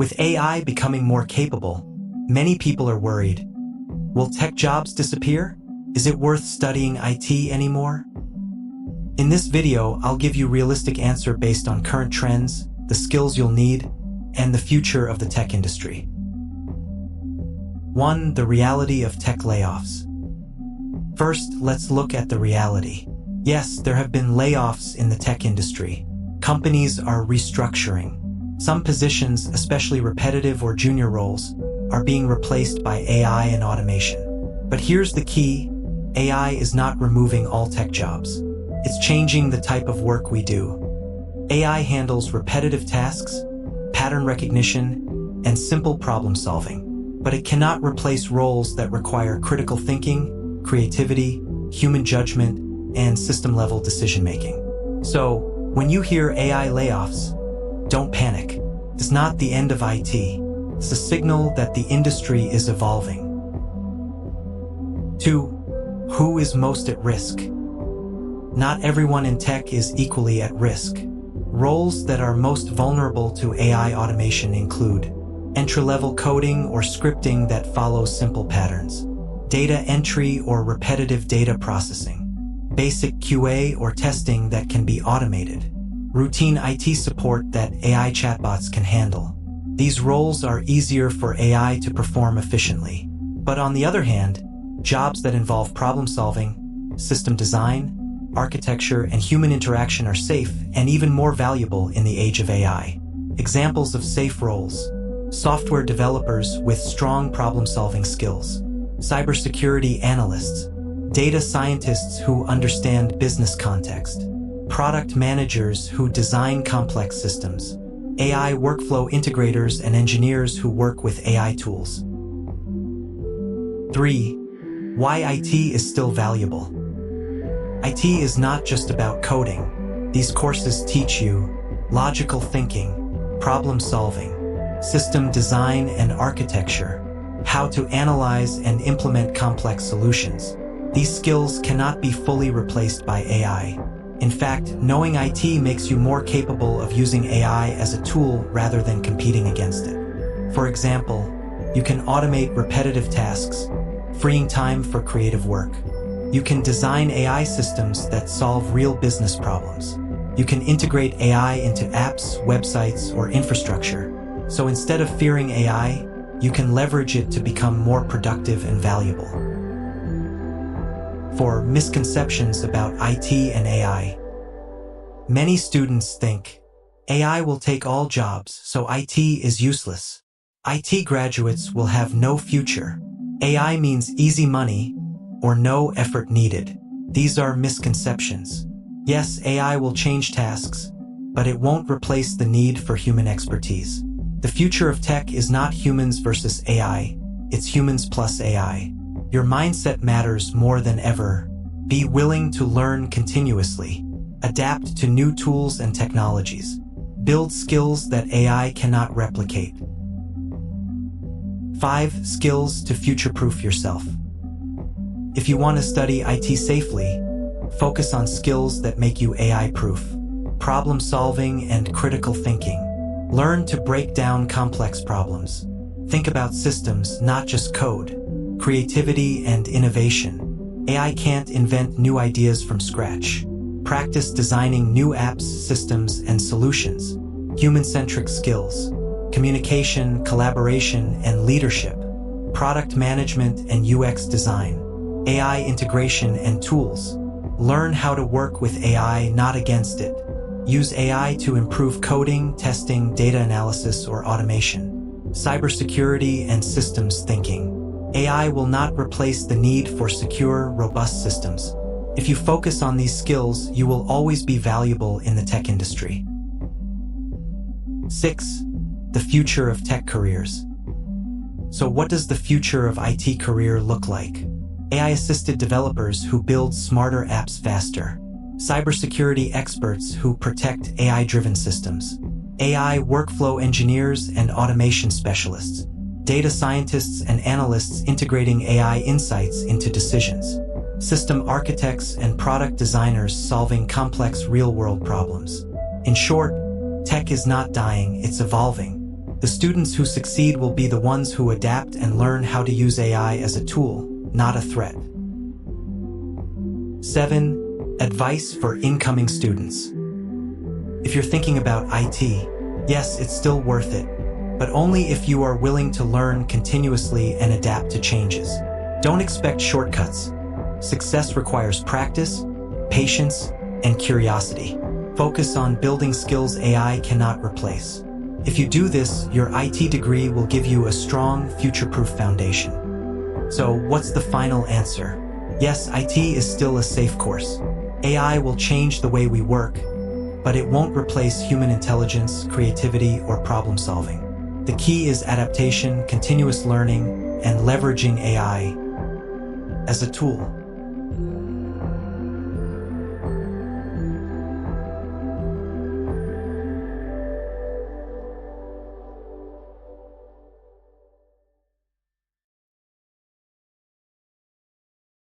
With AI becoming more capable, many people are worried. Will tech jobs disappear? Is it worth studying IT anymore? In this video, I'll give you a realistic answer based on current trends, the skills you'll need, and the future of the tech industry. 1. The reality of tech layoffs. First, let's look at the reality. Yes, there have been layoffs in the tech industry. Companies are restructuring. Some positions, especially repetitive or junior roles, are being replaced by AI and automation. But here's the key: AI is not removing all tech jobs. It's changing the type of work we do. AI handles repetitive tasks, pattern recognition, and simple problem solving. But it cannot replace roles that require critical thinking, creativity, human judgment, and system-level decision-making. So, when you hear AI layoffs, don't panic. It's not the end of IT. It's a signal that the industry is evolving. 2. Who is most at risk? Not everyone in tech is equally at risk. Roles that are most vulnerable to AI automation include entry-level coding or scripting that follows simple patterns, data entry or repetitive data processing, basic QA or testing that can be automated, routine IT support that AI chatbots can handle. These roles are easier for AI to perform efficiently. But on the other hand, jobs that involve problem-solving, system design, architecture, and human interaction are safe and even more valuable in the age of AI. Examples of safe roles: software developers with strong problem-solving skills, cybersecurity analysts, data scientists who understand business context, product managers who design complex systems, AI workflow integrators and engineers who work with AI tools. 3. Why IT is still valuable. IT is not just about coding. These courses teach you logical thinking, problem solving, system design and architecture, how to analyze and implement complex solutions. These skills cannot be fully replaced by AI. In fact, knowing IT makes you more capable of using AI as a tool rather than competing against it. For example, you can automate repetitive tasks, freeing time for creative work. You can design AI systems that solve real business problems. You can integrate AI into apps, websites, or infrastructure. So instead of fearing AI, you can leverage it to become more productive and valuable. 4. Misconceptions about IT and AI. Many students think AI will take all jobs, so IT is useless. IT graduates will have no future. AI means easy money or no effort needed. These are misconceptions. Yes, AI will change tasks, but it won't replace the need for human expertise. The future of tech is not humans versus AI, it's humans plus AI. Your mindset matters more than ever. Be willing to learn continuously. Adapt to new tools and technologies. Build skills that AI cannot replicate. 5. Skills to future-proof yourself. If you want to study IT safely, focus on skills that make you AI-proof. Problem-solving and critical thinking. Learn to break down complex problems. Think about systems, not just code. Creativity and innovation. AI can't invent new ideas from scratch. Practice designing new apps, systems, and solutions. Human-centric skills. Communication, collaboration, and leadership. Product management and UX design. AI integration and tools. Learn how to work with AI, not against it. Use AI to improve coding, testing, data analysis, or automation. Cybersecurity and systems thinking. AI will not replace the need for secure, robust systems. If you focus on these skills, you will always be valuable in the tech industry. 6. The future of tech careers. So what does the future of IT career look like? AI-assisted developers who build smarter apps faster. Cybersecurity experts who protect AI-driven systems. AI workflow engineers and automation specialists. Data scientists and analysts integrating AI insights into decisions. System architects and product designers solving complex real-world problems. In short, tech is not dying, it's evolving. The students who succeed will be the ones who adapt and learn how to use AI as a tool, not a threat. 7. Advice for incoming students. If you're thinking about IT, yes, it's still worth it, but only if you are willing to learn continuously and adapt to changes. Don't expect shortcuts. Success requires practice, patience, and curiosity. Focus on building skills AI cannot replace. If you do this, your IT degree will give you a strong, future-proof foundation. So, what's the final answer? Yes, IT is still a safe course. AI will change the way we work, but it won't replace human intelligence, creativity, or problem-solving. The key is adaptation, continuous learning, and leveraging AI as a tool.